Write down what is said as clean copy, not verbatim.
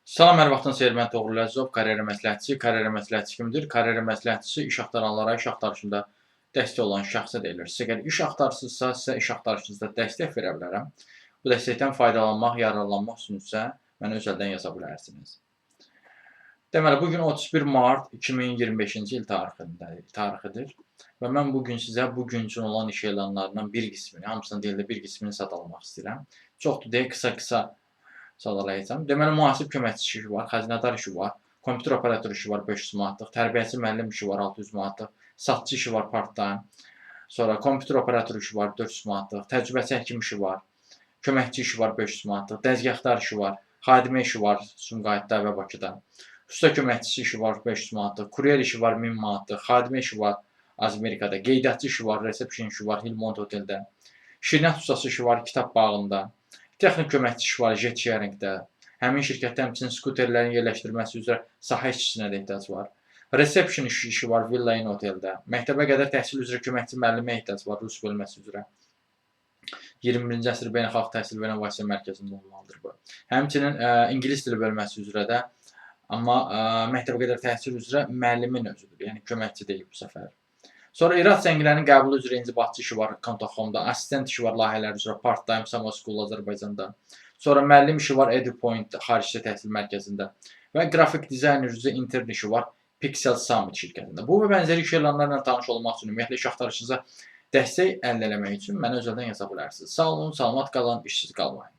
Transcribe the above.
Salam, hər vaxtınız xeyir. Mən Toğrul Əzizov, karyera məsləhətçi. Karyera məsləhətçi kimdir? Karyera məsləhətçisi iş axtaranlara iş axtarışında dəstək olan şəxsə deyilir. Siz əgər iş axtarırsınızsa, sizə iş axtarışınızda dəstək verə bilərəm. Bu dəstəkdən faydalanmaq, yararlanmaq üçünsə mənə öz əldən yaza bilərsiniz. Deməli, bugün 31 mart 2025-ci il tarixidir və mən bugün sizə bu gün üçün olan iş elanlarından bir qismini, hamısını deyil də bir qismini sadalamaq istəyirəm. Çoxdur deyə qısa-qısa sadalayacağam. Deməli, mühasib köməkçi işi var, xəzinədar işi var, kompüter operatoru işi var 500 manatlıq, tərbiyəçi müəllim işi var 600 manatlıq, satçı işi var part-time, sonra kompüter operatoru işi var 400 manatlıq, təcrübəçi həkim işi var, köməkçi işi var 500 manatlıq, dəzgahtar işi var, xadimə işi var Sumqayıtda və Bakıda. Usta köməkçisi işi var 500 manatlıq, kuryer işi var 1000 manatlıq, xadimə işi var Amerikada, qeydiyyatçı işi var, resepsiyon işi var Hilmont oteldə, şirniyyat ustası işi var kitab bağında, texnik köməkçi işi var jet sharingdə, həmin şirkətdə həmçinin skuterlərin yerləşdirilməsi üzrə sahə işçisinə də ehtiyac var. Resepsiyon işi var Villa Inn oteldə, məktəbə qədər təhsil üzrə köməkçi müəllimə ehtiyac var rus bölməsi üzrə. 21-ci əsr beynəlxalq təhsil və innovasiya mərkəzində olmalıdır bu. Həmçinin ingilis dili bölməsi üzrə də, amma məktəbə qədər təhsil üzrə müəllimin özüdür, yəni köməkçi deyil bu səfər. Sonra İrad zəngilərinin qəbulu üzrə inzibatçı işi var Contaxomda, assistent işi var layihələr üzrə part-time Samo School Azərbaycanda. Sonra müəllim işi var EduPoint xarici təhsil mərkəzində və qrafik dizayner üzrə intern işi var Pixel Summit şirkətində. Bu və bənzəri iş elanlarla tanış olmaq üçün, ümumiyyətlə iş axtarışınıza dəstək əldə etmək üçün mənə öz əldən yaza bilərsiniz. Sağ olun, salamat qalın, işsiz qalmayın.